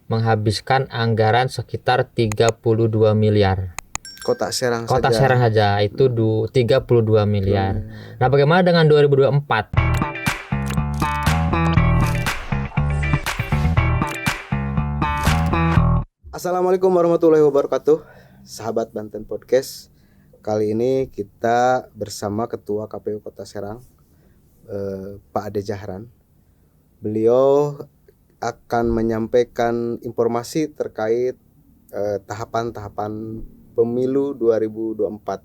menghabiskan anggaran sekitar 32 miliar. Kota Serang Kota saja. Serang saja itu 32 miliar. Nah, bagaimana dengan 2024? Assalamualaikum warahmatullahi wabarakatuh, sahabat Banten Podcast. Kali ini kita bersama Ketua KPU Kota Serang, Pak Ade Jahran. Beliau akan menyampaikan informasi terkait tahapan-tahapan pemilu 2024.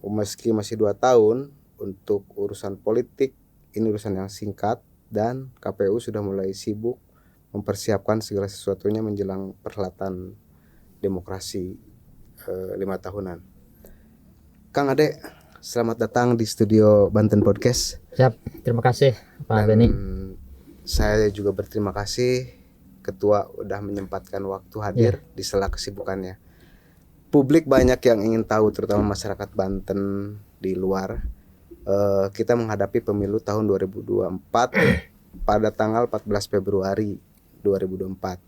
Meski masih 2 tahun untuk urusan politik, ini urusan yang singkat dan KPU sudah mulai sibuk mempersiapkan segala sesuatunya menjelang perhelatan demokrasi 5 tahunan. Kang Ade, selamat datang di studio Banten Podcast. Siap, terima kasih Pak Beni. Saya juga berterima kasih Ketua udah menyempatkan waktu hadir di sela kesibukannya. Publik banyak yang ingin tahu, terutama masyarakat Banten di luar. Kita menghadapi pemilu tahun 2024 pada tanggal 14 Februari 2024.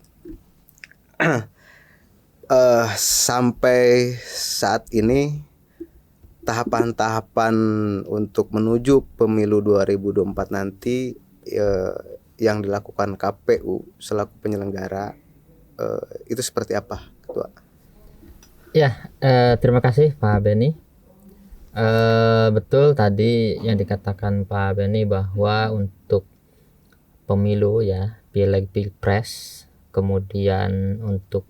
Sampai saat ini tahapan-tahapan untuk menuju pemilu 2024 nanti yang dilakukan KPU selaku penyelenggara itu seperti apa, Ketua? Ya, terima kasih Pak Beni. Betul tadi yang dikatakan Pak Beni bahwa untuk pemilu ya, pileg pilpres, kemudian untuk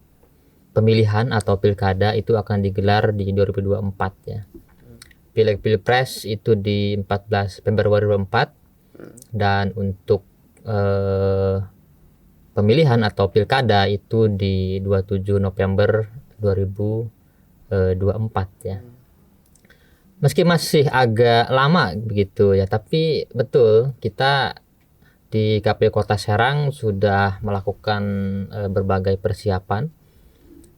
pemilihan atau pilkada itu akan digelar di 2024 ya. Pileg pilpres itu di 14 Februari 2024 dan untuk pemilihan atau pilkada itu di 27 November 2024 ya. Meski masih agak lama begitu ya, tapi betul kita di KPU Kota Serang sudah melakukan berbagai persiapan.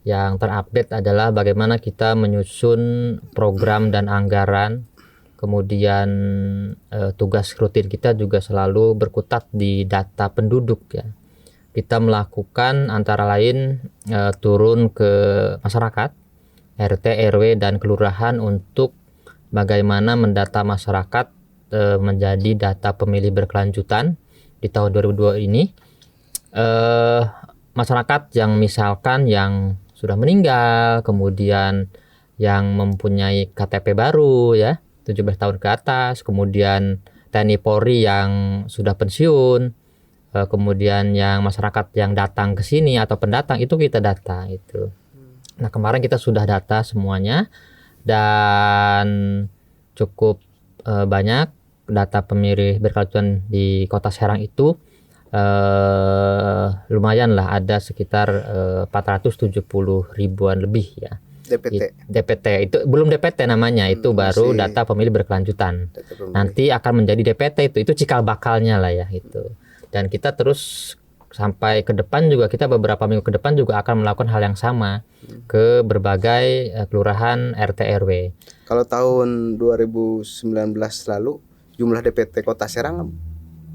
Yang terupdate adalah bagaimana kita menyusun program dan anggaran. Kemudian tugas rutin kita juga selalu berkutat di data penduduk ya. Kita melakukan antara lain turun ke masyarakat, RT, RW dan kelurahan untuk bagaimana mendata masyarakat menjadi data pemilih berkelanjutan di tahun 2022 ini. Masyarakat yang misalkan yang sudah meninggal, kemudian yang mempunyai KTP baru ya, 17 tahun ke atas, kemudian TNI Polri yang sudah pensiun, kemudian yang masyarakat yang datang ke sini atau pendatang itu kita data itu. Nah, kemarin kita sudah data semuanya dan cukup banyak data pemilih berkelanjutan di Kota Serang itu. Lumayan lah, ada sekitar 470 ribuan lebih ya. DPT itu belum DPT namanya, itu baru data pemilih berkelanjutan. Nanti akan menjadi DPT, itu cikal bakalnya lah ya itu. Dan kita terus sampai ke depan juga, kita beberapa minggu ke depan juga akan melakukan hal yang sama ke berbagai kelurahan RT RW. Kalau tahun 2019 lalu jumlah DPT Kota Serang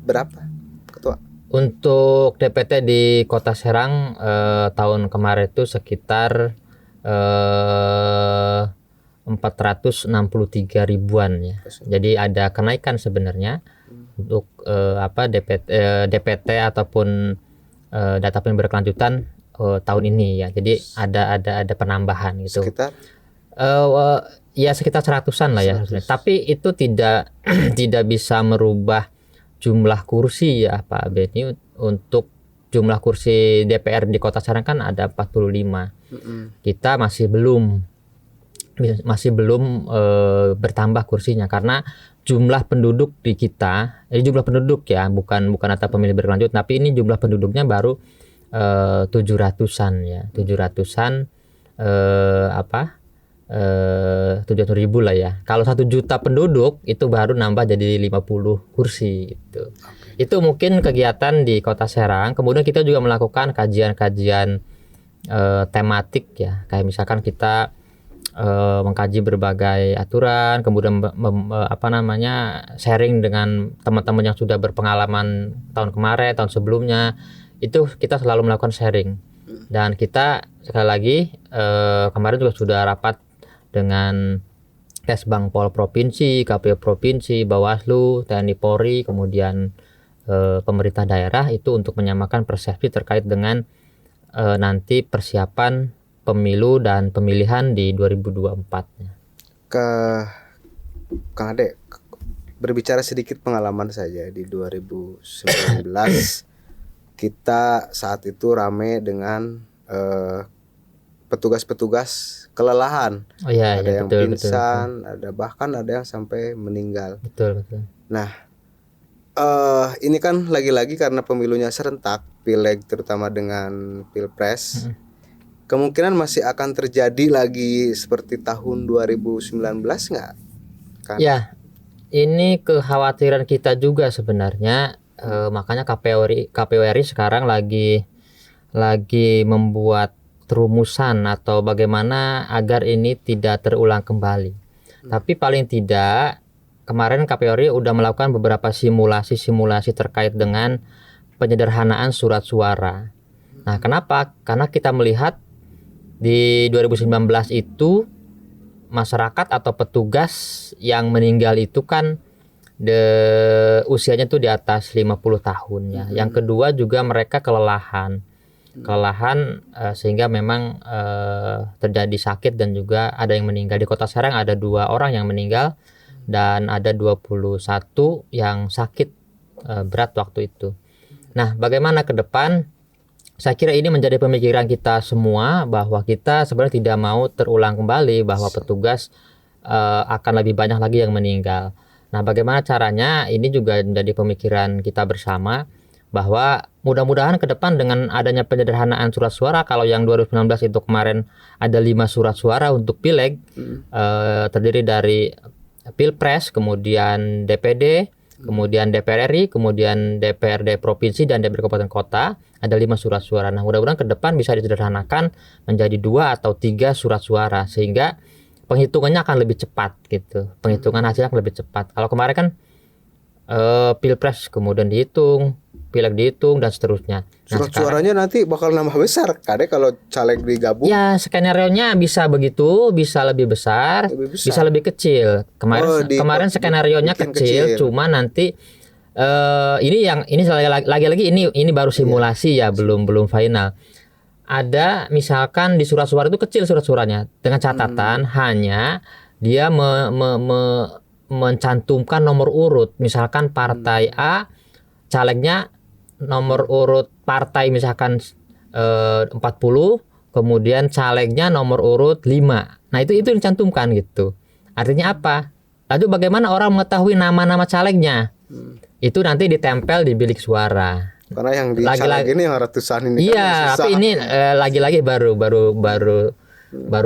berapa, Ketua? Untuk DPT di Kota Serang tahun kemarin itu sekitar 463 ribuan ya. Jadi ada kenaikan sebenarnya untuk DPT ataupun data pemilih berkelanjutan tahun ini ya. Jadi ada penambahan gitu. Sekitar ya sekitar 100-an lah ya. Tapi itu tidak tidak bisa merubah jumlah kursi ya Pak Beni. Untuk jumlah kursi DPR di Kota Serang kan ada 45. Kita masih belum bertambah kursinya karena jumlah penduduk di kita, jumlah penduduk ya, bukan data pemilih berkelanjutan, tapi ini jumlah penduduknya baru 700-an ya, 700-an 700.000 lah ya. Kalau 1 juta penduduk itu baru nambah jadi 50 kursi itu. Itu mungkin kegiatan di Kota Serang. Kemudian kita juga melakukan kajian-kajian tematik ya. Kayak misalkan kita mengkaji berbagai aturan, kemudian sharing dengan teman-teman yang sudah berpengalaman tahun kemarin, tahun sebelumnya. itu kita selalu melakukan sharing. Dan kita sekali lagi kemarin juga sudah rapat dengan Kesbangpol Provinsi, KPU Provinsi, Bawaslu, TNI Polri, kemudian pemerintah daerah itu untuk menyamakan persepsi terkait dengan nanti persiapan pemilu dan pemilihan di 2024. Kang Ade, berbicara sedikit pengalaman saja di 2019 kita saat itu rame dengan petugas-petugas kelelahan. Oh iya, ada iya, yang betul, pingsan, bahkan ada yang sampai meninggal. Betul. Nah, ini kan lagi-lagi karena pemilunya serentak, pileg terutama dengan pilpres, kemungkinan masih akan terjadi lagi seperti tahun 2019 nggak? Kan? Ya, ini kekhawatiran kita juga sebenarnya. Makanya KPU RI sekarang lagi membuat rumusan atau bagaimana agar ini tidak terulang kembali. Tapi paling tidak kemarin KPU RI udah melakukan beberapa simulasi terkait dengan penyederhanaan surat suara. Nah, kenapa? Karena kita melihat di 2019 itu masyarakat atau petugas yang meninggal itu kan usianya tuh di atas 50 tahun ya. Yang kedua juga mereka kelelahan sehingga memang terjadi sakit dan juga ada yang meninggal. Di Kota Serang ada 2 orang yang meninggal dan ada 21 yang sakit berat waktu itu. Nah, bagaimana ke depan? Saya kira ini menjadi pemikiran kita semua bahwa kita sebenarnya tidak mau terulang kembali bahwa petugas akan lebih banyak lagi yang meninggal. Nah, bagaimana caranya? Ini juga menjadi pemikiran kita bersama bahwa mudah-mudahan ke depan dengan adanya penyederhanaan surat suara, kalau yang 2019 itu kemarin ada 5 surat suara untuk pileg, terdiri dari pilpres, kemudian DPD, kemudian DPR RI, kemudian DPRD provinsi dan DPRD kabupaten kota, ada 5 surat suara. Nah, mudah-mudahan ke depan bisa disederhanakan menjadi 2 atau 3 surat suara sehingga penghitungannya akan lebih cepat gitu. Penghitungan hasilnya akan lebih cepat. Kalau kemarin kan pilpres kemudian dihitung, pileg dihitung dan seterusnya. Surat suaranya nanti bakal nambah besar, Kade, kalau caleg digabung. Ya, skenario-nya bisa begitu, bisa lebih besar, bisa lebih kecil. Kemarin skenario-nya kecil, cuma nanti ini lagi-lagi ini baru simulasi ya, belum final. Ada misalkan di surat suara itu kecil surat suaranya dengan catatan hanya dia mencantumkan nomor urut, misalkan partai A calegnya nomor urut partai misalkan 40, kemudian calegnya nomor urut 5. Nah, itu dicantumkan gitu. Artinya apa? Lalu bagaimana orang mengetahui nama-nama calegnya? Itu nanti ditempel di bilik suara. Karena yang di caleg ini yang ratusan ini. Iya, tapi ini lagi-lagi baru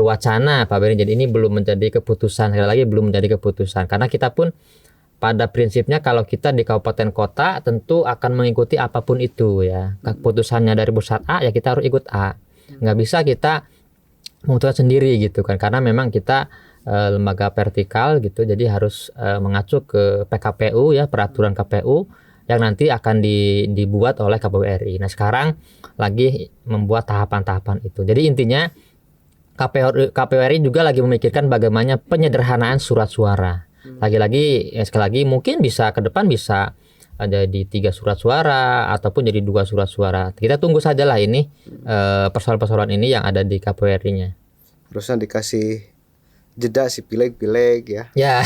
wacana Pak Beni. Jadi ini belum menjadi keputusan. Sekali lagi belum menjadi keputusan. Karena kita pun pada prinsipnya kalau kita di kabupaten kota tentu akan mengikuti apapun itu ya. Keputusannya dari pusat A ya kita harus ikut A. Nggak bisa kita memutuskan sendiri gitu kan. Karena memang kita lembaga vertikal gitu. Jadi harus mengacu ke PKPU ya, peraturan KPU yang nanti akan dibuat oleh KPU RI. Nah, sekarang lagi membuat tahapan-tahapan itu. Jadi intinya KPU RI juga lagi memikirkan bagaimana penyederhanaan surat suara. Lagi-lagi sekali lagi mungkin bisa ke depan bisa jadi 3 surat suara ataupun jadi 2 surat suara. Kita tunggu sajalah ini persoalan-persoalan ini yang ada di KPU RI-nya. Harusnya dikasih jeda si pileg ya. Ya.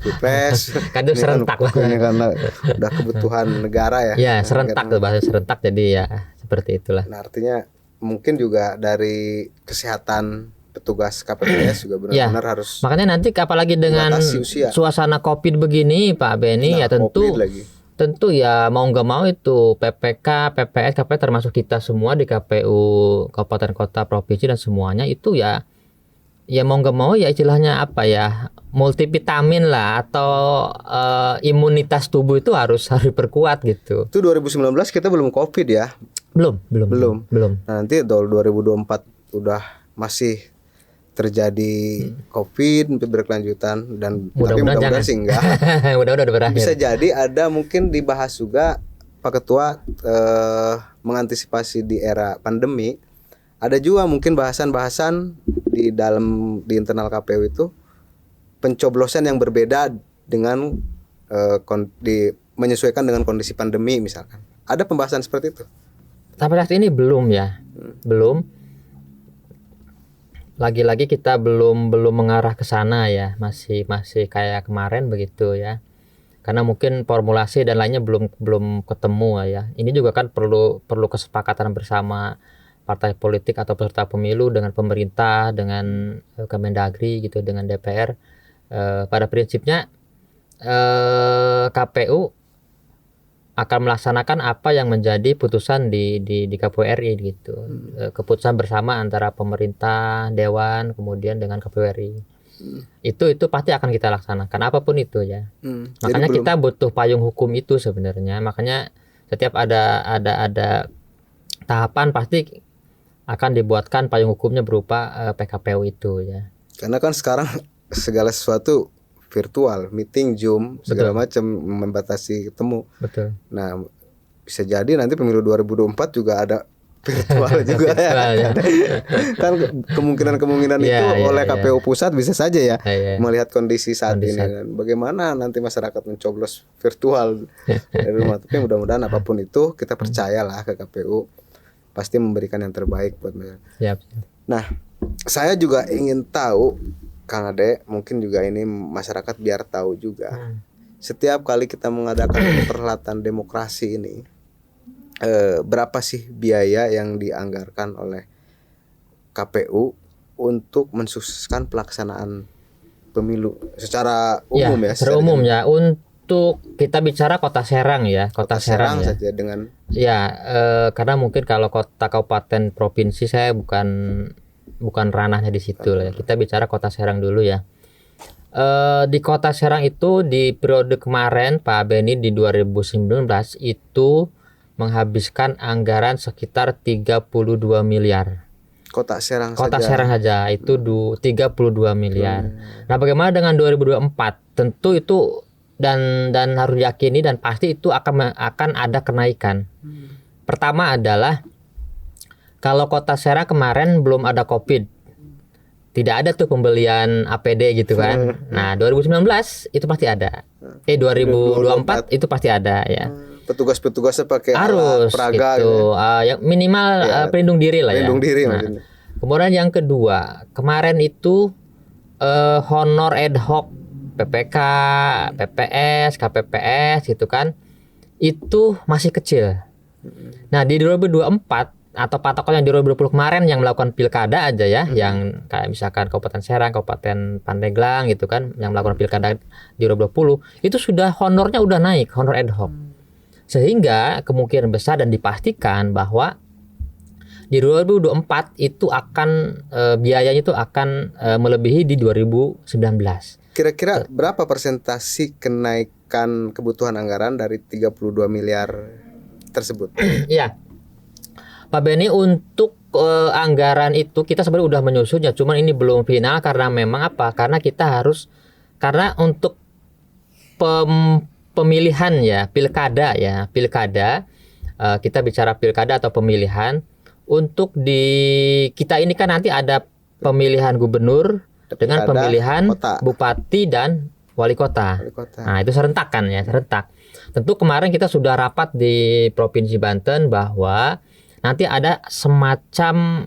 Pilpres. Kadang serentak. Ini karena udah kebutuhan negara ya. Ya, serentak tuh bahasa serentak, jadi ya seperti itulah. Nah, artinya mungkin juga dari kesehatan petugas KPPS juga benar-benar harus. Makanya nanti apalagi dengan suasana Covid begini Pak Beni, ya tentu ya mau nggak mau itu PPK, PPS, KPU termasuk kita semua di KPU kabupaten kota provinsi dan semuanya itu ya mau nggak mau ya istilahnya apa ya, multivitamin lah atau imunitas tubuh itu harus diperkuat gitu. Itu 2019 kita belum Covid ya? Belum. Nah, nanti 2024 udah masih terjadi Covid berkelanjutan dan mudah-mudahan sih enggak. Mudah-mudahan berakhir. Bisa jadi ada mungkin dibahas juga Pak Ketua, mengantisipasi di era pandemi, ada juga mungkin bahasan-bahasan di internal KPU itu pencoblosan yang berbeda dengan menyesuaikan dengan kondisi pandemi misalkan. Ada pembahasan seperti itu? Sampai saat ini belum ya, belum. Lagi-lagi kita belum mengarah ke sana ya, masih kayak kemarin begitu ya. Karena mungkin formulasi dan lainnya belum ketemu ya. Ini juga kan perlu kesepakatan bersama partai politik atau peserta pemilu dengan pemerintah, dengan Kemendagri gitu, dengan DPR. Pada prinsipnya KPU akan melaksanakan apa yang menjadi putusan di KPU RI gitu. Keputusan bersama antara pemerintah, dewan, kemudian dengan KPU RI. Itu pasti akan kita laksanakan apapun itu ya. Makanya kita butuh payung hukum itu sebenarnya. Makanya setiap ada tahapan pasti akan dibuatkan payung hukumnya berupa PKPU itu ya. Karena kan sekarang segala sesuatu virtual, meeting, Zoom, segala macam, membatasi ketemu. Betul. Nah, bisa jadi nanti pemilu 2024 juga ada virtual juga ya. Kan kemungkinan itu oleh KPU pusat bisa saja ya, melihat kondisi saat ini dan bagaimana nanti masyarakat mencoblos virtual dari rumah. Tapi mudah-mudahan apapun itu kita percayalah ke KPU pasti memberikan yang terbaik buat mereka. Nah, saya juga ingin tahu Kang Ade, mungkin juga ini masyarakat biar tahu juga. Setiap kali kita mengadakan perhelatan demokrasi ini, berapa sih biaya yang dianggarkan oleh KPU untuk mensukseskan pelaksanaan pemilu secara umum ya? Secara umum ya. Untuk kita bicara Kota Serang ya, Kota Serang ya. Saja dengan karena mungkin kalau kota, kabupaten, provinsi saya bukan ranahnya di situ lah ya. Kita bicara Kota Serang dulu ya. Di Kota Serang itu di periode kemarin Pak Beni di 2019 itu menghabiskan anggaran sekitar 32 miliar. Kota Serang saja itu 32 miliar. Nah, bagaimana dengan 2024? Tentu itu dan harus diyakini dan pasti itu akan ada kenaikan. Pertama adalah kalau Kota Serang kemarin belum ada Covid, tidak ada tuh pembelian APD gitu kan. Nah, 2019 itu pasti ada. 2024 itu pasti ada ya. Petugas-petugasnya pakai harus alat peraga gitu. Yang minimal pelindung diri lah pelindung ya. Diri nah, kemudian yang kedua, kemarin itu honor ad hoc PPK, PPS, KPPS gitu kan. Itu masih kecil. Nah, di 2024 atau patokan yang di 2020 kemarin yang melakukan pilkada aja ya, yang kayak misalkan Kabupaten Serang, Kabupaten Pandeglang gitu kan, yang melakukan pilkada di 2020 itu sudah honornya udah naik, honor ad hoc. Sehingga kemungkinan besar dan dipastikan bahwa di 2024 itu akan biayanya itu akan melebihi di 2019. Kira-kira berapa persentase kenaikan kebutuhan anggaran dari 32 miliar tersebut? Iya. Pak Beni, untuk anggaran itu kita sebenarnya udah menyusunnya, cuman ini belum final karena memang apa? Karena untuk pemilihan ya, pilkada kita bicara pilkada atau pemilihan untuk di kita ini kan nanti ada pemilihan gubernur dengan pemilihan bupati dan wali kota. Nah, itu serentak kan ya, serentak. Tentu kemarin kita sudah rapat di Provinsi Banten bahwa nanti ada semacam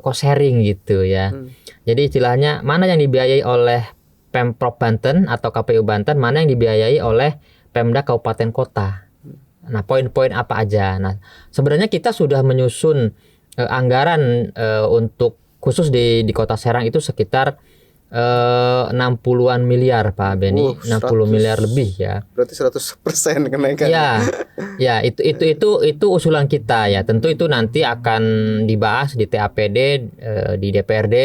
cost sharing gitu ya. Jadi istilahnya mana yang dibiayai oleh Pemprov Banten atau KPU Banten, mana yang dibiayai oleh Pemda Kabupaten Kota. Nah, poin-poin apa aja. Nah, sebenarnya kita sudah menyusun anggaran untuk khusus di Kota Serang itu sekitar 60-an miliar Pak Beni, 60 miliar lebih ya. Berarti 100% kenaikan. Ya, itu usulan kita ya. Tentu itu nanti akan dibahas di TAPD, di DPRD,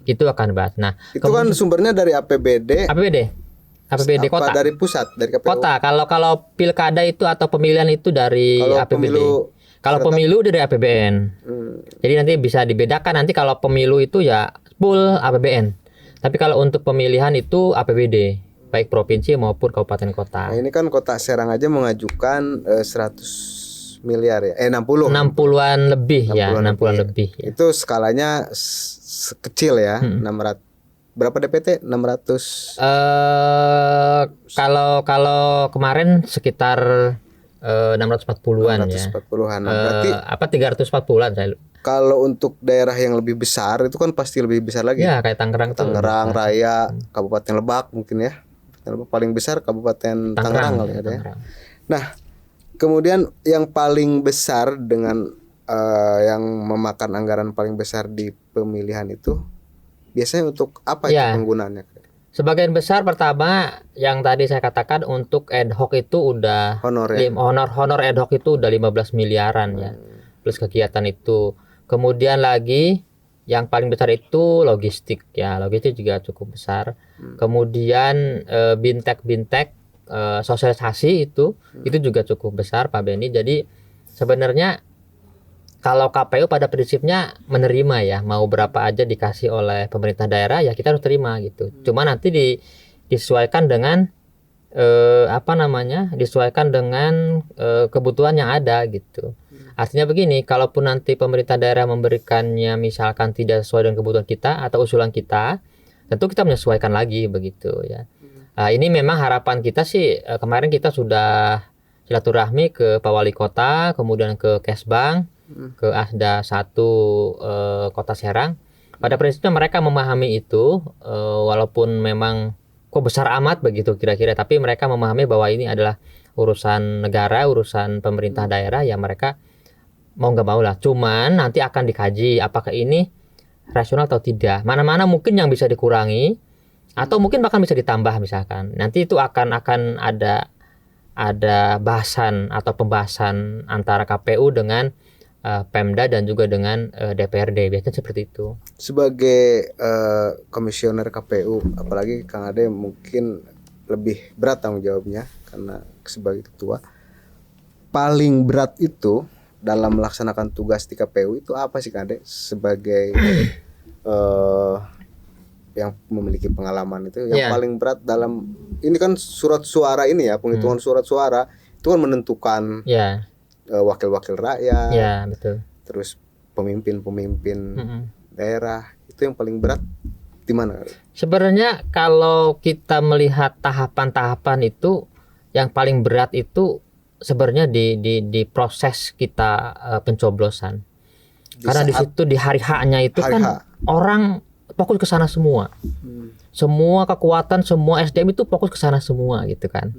itu akan dibahas. Nah, itu kan sumbernya dari APBD kota. Dari pusat, dari KPU. Kota. Kalau pilkada itu atau pemilihan itu dari APBD. Kalau pemilu dari APBN. Jadi nanti bisa dibedakan, nanti kalau pemilu itu ya full APBN. Tapi kalau untuk pemilihan itu APBD. baik provinsi maupun kabupaten kota. Nah, ini kan Kota Serang aja mengajukan 100 miliar ya. 60. 60-an lebih ya, 60-an lebih ya. Itu skalanya kecil ya. Hmm. 600 berapa DPT? 600. Kalau kemarin sekitar 640-an ya. 640-an. Nah, berarti 340-an saya. Kalau untuk daerah yang lebih besar itu kan pasti lebih besar lagi. Ya, kayak Tangerang tuh. Tangerang Raya, Kabupaten Lebak mungkin ya. Paling besar Kabupaten Tangerang kali ya. Tangerang. Nah, kemudian yang paling besar dengan yang memakan anggaran paling besar di pemilihan itu biasanya untuk apa itu penggunaannya? Sebagian besar pertama yang tadi saya katakan untuk ad hoc itu udah honor ya? honor ad hoc itu udah 15 miliaran ya. Plus kegiatan itu. Kemudian lagi yang paling besar itu logistik ya. Logistik juga cukup besar. Kemudian bintek sosialisasi itu juga cukup besar Pak Beni. Jadi sebenarnya kalau KPU pada prinsipnya menerima ya, mau berapa aja dikasih oleh pemerintah daerah ya kita harus terima gitu. Cuma nanti disesuaikan dengan disesuaikan dengan kebutuhan yang ada gitu. Artinya begini, kalaupun nanti pemerintah daerah memberikannya misalkan tidak sesuai dengan kebutuhan kita atau usulan kita, tentu kita menyesuaikan lagi begitu ya. Ini memang harapan kita sih, kemarin kita sudah silaturahmi ke Pak Wali Kota, kemudian ke Kesbang, ke Asda 1 Kota Serang. Pada prinsipnya mereka memahami itu, walaupun memang kok besar amat begitu kira-kira, tapi mereka memahami bahwa ini adalah urusan negara, urusan pemerintah daerah, ya mereka mau nggak mau lah. Cuman nanti akan dikaji apakah ini rasional atau tidak. Mana-mana mungkin yang bisa dikurangi atau mungkin bahkan bisa ditambah misalkan. Nanti itu akan ada bahasan atau pembahasan antara KPU dengan Pemda dan juga dengan DPRD, biasanya seperti itu. Sebagai komisioner KPU, apalagi Kang Ade mungkin lebih berat tanggung jawabnya karena sebagai ketua. Paling berat itu dalam melaksanakan tugas di KPU itu apa sih Kang Ade sebagai yang memiliki pengalaman itu yang paling berat dalam ini kan surat suara ini ya, penghitungan surat suara itu kan menentukan wakil-wakil rakyat, ya betul. Terus pemimpin-pemimpin daerah itu yang paling berat di mana? Sebenarnya kalau kita melihat tahapan-tahapan itu yang paling berat itu sebenarnya di proses kita pencoblosan. Karena di situ di hari H-nya itu kan orang fokus ke sana semua. Semua kekuatan, semua SDM itu fokus ke sana semua gitu kan.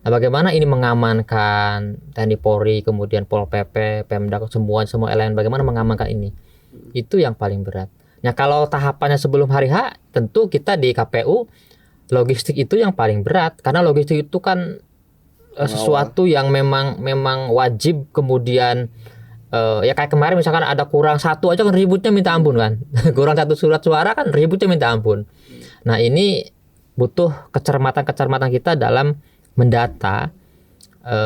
Nah, bagaimana ini mengamankan TNI Polri, kemudian Pol PP, Pemda, semua elemen bagaimana mengamankan ini? Itu yang paling berat. Nah, kalau tahapannya sebelum hari H, tentu kita di KPU logistik itu yang paling berat karena logistik itu kan sesuatu yang memang wajib kemudian ya kayak kemarin misalkan ada kurang satu aja kan ributnya minta ampun kan. Kurang satu surat suara kan ributnya minta ampun. Nah, ini butuh kecermatan kita dalam mendata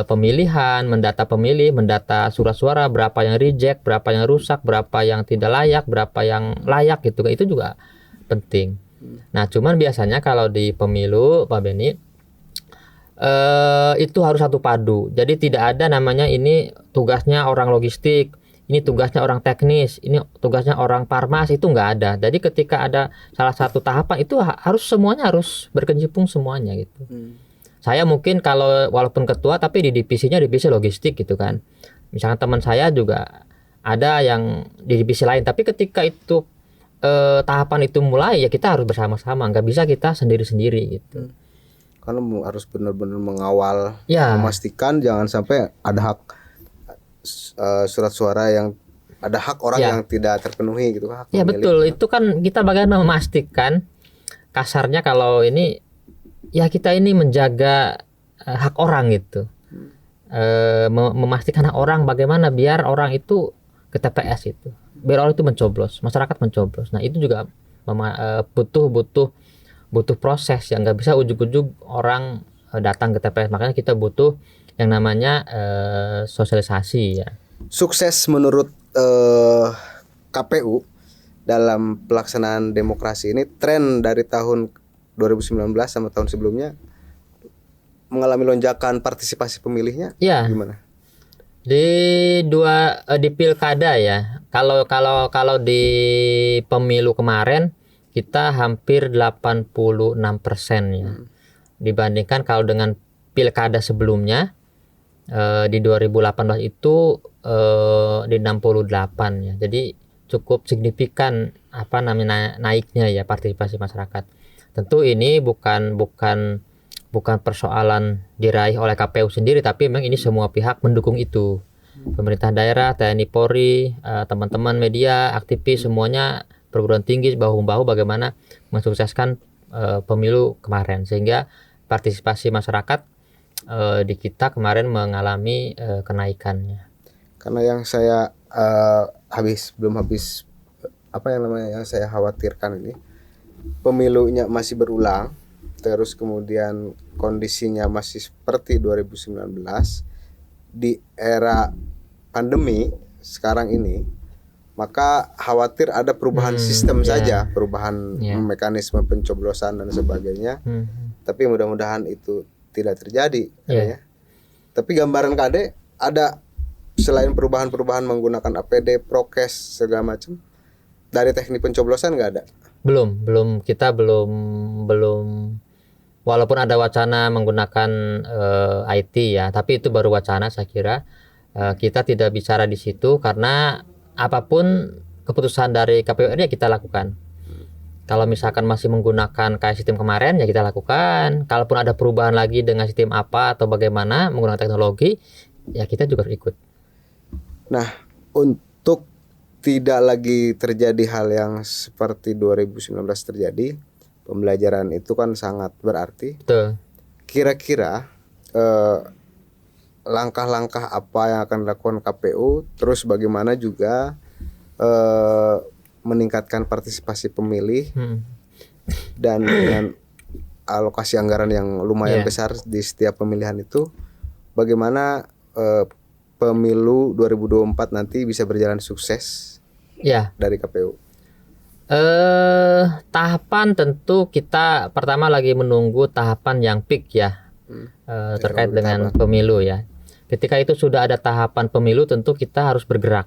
pemilihan, mendata pemilih, mendata surat suara, berapa yang reject, berapa yang rusak, berapa yang tidak layak, berapa yang layak gitu. Itu juga penting. Nah, cuman biasanya kalau di pemilu Pak Beni itu harus satu padu. Jadi tidak ada namanya ini tugasnya orang logistik, ini tugasnya orang teknis, ini tugasnya orang parmas, itu nggak ada. Jadi ketika ada salah satu tahapan itu harus semuanya harus berkecimpung semuanya gitu. Saya mungkin kalau walaupun ketua tapi di divisi logistik gitu kan. Misalkan teman saya juga ada yang di divisi lain, tapi ketika itu tahapan itu mulai ya kita harus bersama-sama, nggak bisa kita sendiri-sendiri gitu. Karena harus benar-benar mengawal, memastikan jangan sampai ada hak surat suara yang ada hak orang yang tidak terpenuhi gitu kan. Ya betul, itu kan kita bagaimana memastikan kasarnya kalau ini ya kita ini menjaga hak orang gitu, memastikan hak orang bagaimana biar orang itu ke TPS itu, biar orang itu mencoblos, masyarakat mencoblos. Nah itu juga butuh proses yang nggak bisa ujug-ujug orang datang ke TPS. Makanya kita butuh yang namanya sosialisasi ya. Sukses menurut KPU dalam pelaksanaan demokrasi ini tren dari tahun 2019 sama tahun sebelumnya mengalami lonjakan partisipasi pemilihnya Ya, gimana? di pilkada ya. Kalau di pemilu kemarin kita hampir 86% ya. Dibandingkan kalau dengan pilkada sebelumnya di 2018 itu di 68 ya. Jadi cukup signifikan apa namanya naiknya ya partisipasi masyarakat. Tentu ini bukan persoalan diraih oleh KPU sendiri, tapi memang ini semua pihak mendukung itu. Pemerintah daerah, TNI Polri, teman-teman media, aktivis, semuanya perguruan tinggi bahu-membahu bagaimana mensukseskan pemilu kemarin, sehingga partisipasi masyarakat di kita kemarin mengalami kenaikannya. Karena yang saya belum habis apa yang namanya yang saya khawatirkan ini, pemilunya masih berulang, terus kemudian kondisinya masih seperti 2019 di era pandemi sekarang ini, maka khawatir ada perubahan sistem saja, perubahan mekanisme pencoblosan dan sebagainya. Tapi mudah-mudahan itu tidak terjadi. Tapi gambaran KD ada selain perubahan-perubahan menggunakan APD, prokes segala macam, dari teknik pencoblosan nggak ada? Kita belum walaupun ada wacana menggunakan IT ya, tapi itu baru wacana saya kira. Kita tidak bicara di situ karena apapun keputusan dari KPU ya kita lakukan. Kalau misalkan masih menggunakan kayak sistem kemarin ya kita lakukan. Kalaupun ada perubahan lagi dengan sistem apa atau bagaimana menggunakan teknologi ya kita juga harus ikut. Nah, untuk tidak lagi terjadi hal yang seperti 2019 terjadi, pembelajaran itu kan sangat berarti. Betul. Kira-kira langkah-langkah apa yang akan dilakukan KPU, terus bagaimana juga meningkatkan partisipasi pemilih dan dengan alokasi anggaran yang lumayan besar di setiap pemilihan itu, bagaimana pemilu 2024 nanti bisa berjalan sukses dari KPU? Tahapan tentu kita pertama lagi menunggu tahapan yang peak ya, terkait dengan pemilu ya. Ketika itu sudah ada tahapan pemilu, tentu kita harus bergerak.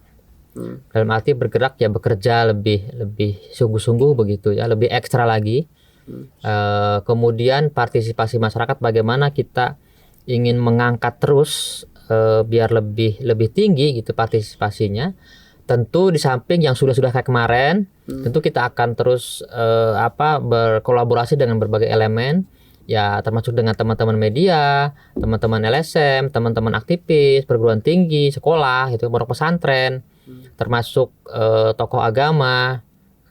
Dalam arti bergerak ya bekerja lebih sungguh-sungguh begitu ya, lebih ekstra lagi. Kemudian partisipasi masyarakat, bagaimana kita ingin mengangkat terus biar lebih tinggi gitu partisipasinya. Tentu di samping yang sudah kayak kemarin, tentu kita akan terus berkolaborasi dengan berbagai elemen ya, termasuk dengan teman-teman media, teman-teman LSM, teman-teman aktivis, perguruan tinggi, sekolah, itu pondok pesantren, termasuk tokoh agama,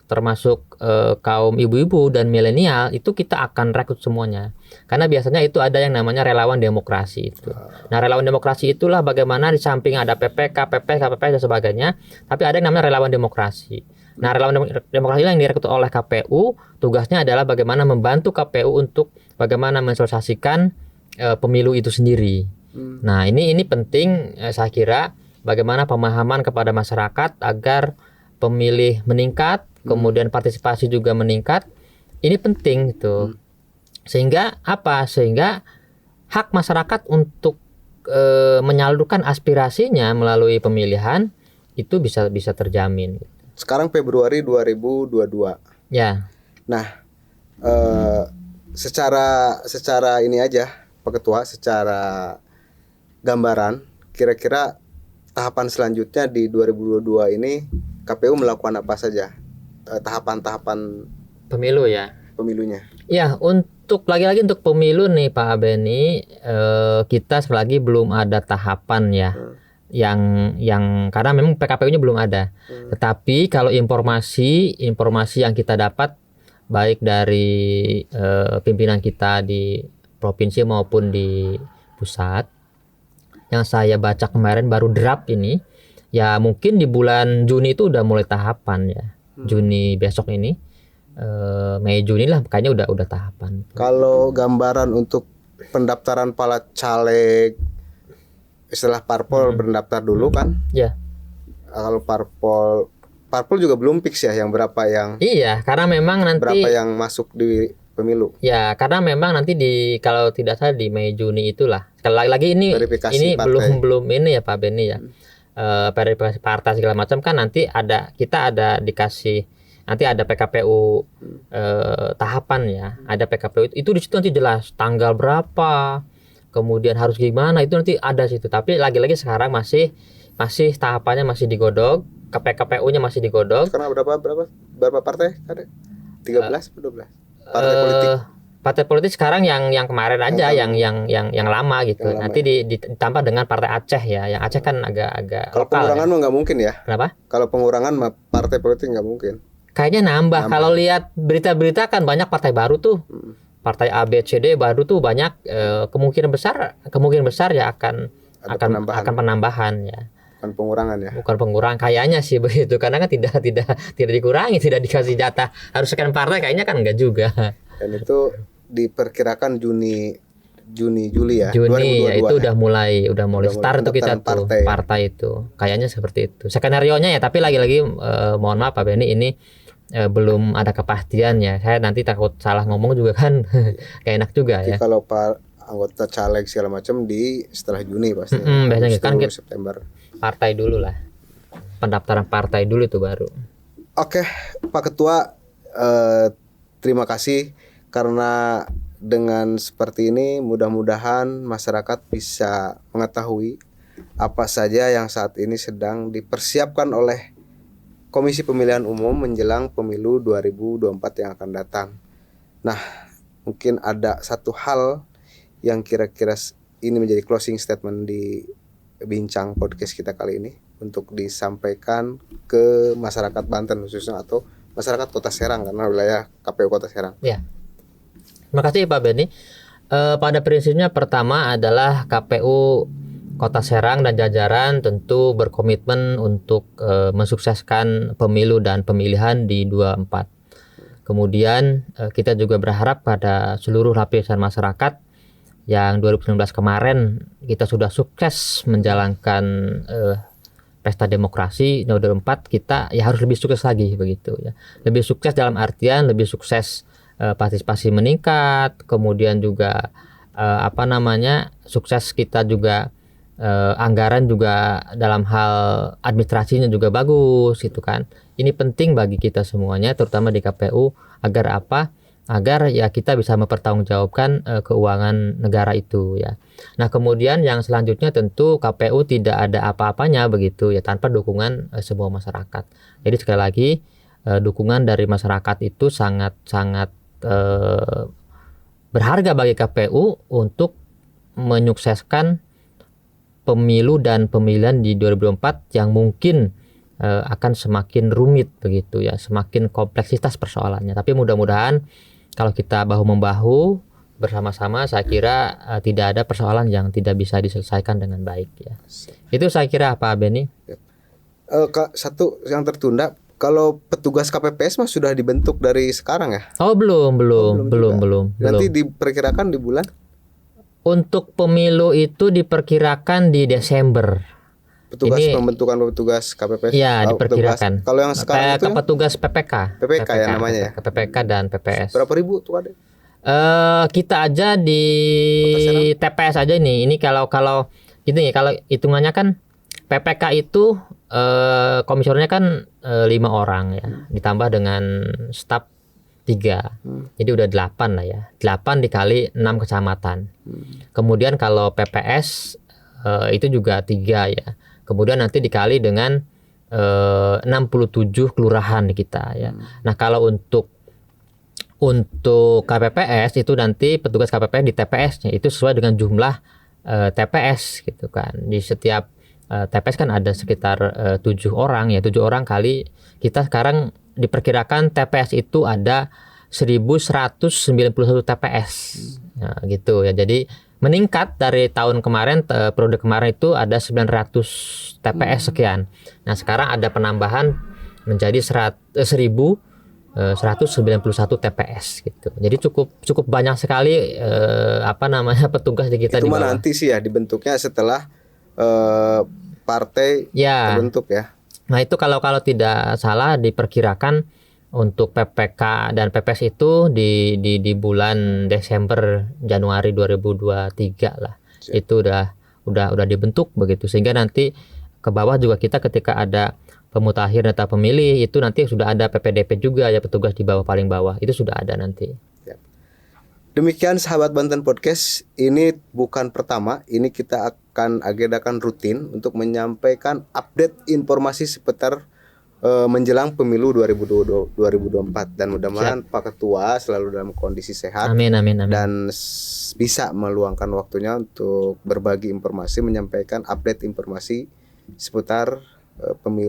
termasuk kaum ibu-ibu dan milenial. Itu kita akan rekrut semuanya. Karena biasanya itu ada yang namanya relawan demokrasi itu. Nah, relawan demokrasi itulah bagaimana di samping ada PPK, KPP dan sebagainya, tapi ada yang namanya relawan demokrasi. Nah, relawan demokrasi yang direkrut oleh KPU, tugasnya adalah bagaimana membantu KPU untuk bagaimana mensosialisasikan pemilu itu sendiri. Nah, ini penting saya kira, bagaimana pemahaman kepada masyarakat agar pemilih meningkat, kemudian partisipasi juga meningkat. Ini penting gitu. Sehingga hak masyarakat untuk menyalurkan aspirasinya melalui pemilihan itu bisa terjamin. Sekarang Februari 2022. Ya. Nah, secara ini aja, Pak Ketua, secara gambaran, kira-kira tahapan selanjutnya di 2022 ini KPU melakukan apa saja? Tahapan-tahapan pemilu ya. Pemilunya. Ya, untuk lagi-lagi untuk pemilu nih Pak Abeni, kita sekali lagi belum ada tahapan ya. Yang karena memang PKPU-nya belum ada. Tetapi kalau informasi yang kita dapat baik dari pimpinan kita di provinsi maupun di pusat, yang saya baca kemarin baru draft ini, ya mungkin di bulan Juni itu udah mulai tahapan ya. Juni besok ini, Mei Juni lah kayaknya udah tahapan. Kalau gambaran untuk pendaftaran para caleg, istilah parpol berdaftar dulu kan? Ya. Kalau parpol juga belum fix ya, yang berapa yang? Iya, karena memang nanti berapa yang masuk di pemilu. Ya, karena memang nanti kalau tidak salah di Mei Juni itulah. Sekali lagi ini Verifikasi ini partai. belum ini ya Pak Beni ya. Verifikasi partai segala macam kan nanti kita ada dikasih, nanti ada PKPU tahapan ya. Ada PKPU itu di situ nanti jelas tanggal berapa, kemudian harus gimana, itu nanti ada situ. Tapi lagi-lagi sekarang masih tahapannya masih digodok, PKPU-nya masih digodok. Sekarang berapa partai ada? 13 atau 12? Partai politik. Partai politik sekarang yang kemarin aja, yang lama gitu. Yang lama nanti ditambah dengan partai Aceh ya. Yang Aceh kan agak Kalau lokal pengurangan ya. mah nggak mungkin ya. Kenapa? Kalau pengurangan mah partai politik nggak mungkin. Kayaknya nambah. Kalau lihat berita-berita kan banyak partai baru tuh. Partai A, B, C, D baru tuh banyak, kemungkinan besar ya akan penambahan ya. Bukan pengurangan ya. Bukan pengurangan kayaknya sih begitu, karena kan tidak dikurangi, tidak dikasih jatah harus sekian partai, kayaknya kan enggak juga. Dan itu diperkirakan Juni Juli ya. Juni 2022 ya, itu udah mulai start tuh kita pendaftaran tuh partai itu. Kayaknya seperti itu. Skenarionya ya, tapi lagi-lagi mohon maaf Pak Beni, ini belum ada kepastian ya. Saya nanti takut salah ngomong juga kan. Kayak enak juga Jadi ya. kalau anggota caleg segala macam setelah Juni pasti. Biasanya kan September. Partai dulu lah. Pendaftaran partai dulu itu baru. Oke, Pak Ketua, terima kasih karena dengan seperti ini mudah-mudahan masyarakat bisa mengetahui apa saja yang saat ini sedang dipersiapkan oleh Komisi Pemilihan Umum menjelang pemilu 2024 yang akan datang. Nah, mungkin ada satu hal yang kira-kira ini menjadi closing statement di bincang podcast kita kali ini untuk disampaikan ke masyarakat Banten khususnya atau masyarakat Kota Serang karena wilayah KPU Kota Serang. Ya. Terima kasih Pak Beni. Pada prinsipnya pertama adalah KPU Kota Serang dan jajaran tentu berkomitmen untuk mensukseskan pemilu dan pemilihan di 24. Kemudian kita juga berharap pada seluruh lapisan masyarakat yang 2019 kemarin kita sudah sukses menjalankan pesta demokrasi. 2024 kita ya harus lebih sukses lagi begitu ya. Lebih sukses dalam artian lebih sukses partisipasi meningkat, kemudian juga sukses kita juga anggaran juga dalam hal administrasinya juga bagus gitu kan. Ini penting bagi kita semuanya terutama di KPU agar agar ya kita bisa mempertanggungjawabkan keuangan negara itu ya. Nah, kemudian yang selanjutnya tentu KPU tidak ada apa-apanya begitu ya tanpa dukungan semua masyarakat. Jadi sekali lagi dukungan dari masyarakat itu sangat berharga bagi KPU untuk menyukseskan pemilu dan pemilihan di 2024 yang mungkin akan semakin rumit begitu ya, semakin kompleksitas persoalannya. Tapi mudah-mudahan kalau kita bahu-membahu bersama-sama, saya kira tidak ada persoalan yang tidak bisa diselesaikan dengan baik ya. Itu saya kira Pak Beni. Satu yang tertunda, kalau petugas KPPS mah sudah dibentuk dari sekarang ya? Oh belum. Nanti diperkirakan di bulan? Untuk pemilu itu diperkirakan di Desember. Pembentukan petugas KPPS. Ya, diperkirakan. Kalau yang sekarang itu petugas PPK ya namanya ya. PPK dan PPS. Berapa ribu tuh ada? Kita aja di TPS aja ini kalau gitu ya, kalau hitungannya kan PPK itu komisionernya kan 5 orang ya, ditambah dengan staf 3. Jadi udah 8 lah ya. 8 dikali 6 kecamatan. Kemudian kalau PPS itu juga 3 ya. Kemudian nanti dikali dengan 67 kelurahan di kita ya. Nah, kalau untuk KPPS itu nanti petugas KPPS di TPS-nya itu sesuai dengan jumlah TPS gitu kan. Di setiap TPS kan ada sekitar 7 orang ya. 7 orang kali, kita sekarang diperkirakan TPS itu ada 1191 TPS. Nah, gitu ya. Jadi meningkat dari tahun kemarin, periode kemarin itu ada 900 TPS sekian. Nah, sekarang ada penambahan menjadi 1191 TPS gitu. Jadi cukup banyak sekali petugas di kita. Itu mah nanti sih ya dibentuknya setelah partai terbentuk ya. Nah, itu kalau tidak salah diperkirakan Untuk PPK dan PPS itu di bulan Desember Januari 2023 lah. Siap. Itu udah dibentuk begitu, sehingga nanti ke bawah juga kita ketika ada pemutakhir data pemilih itu nanti sudah ada PPDP juga ya, petugas di bawah paling bawah itu sudah ada nanti. Demikian sahabat Banten Podcast, ini bukan pertama, ini kita akan agendakan rutin untuk menyampaikan update informasi seputar menjelang pemilu 2024 dan mudah-mudahan Pak Ketua selalu dalam kondisi sehat. Amin. Dan bisa meluangkan waktunya untuk berbagi informasi, menyampaikan update informasi seputar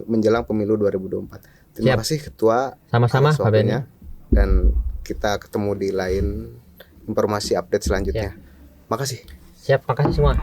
menjelang pemilu 2024. Terima kasih Ketua. Sama-sama atas waktunya. Dan kita ketemu di lain informasi update selanjutnya. Makasih. Siap, makasih semua.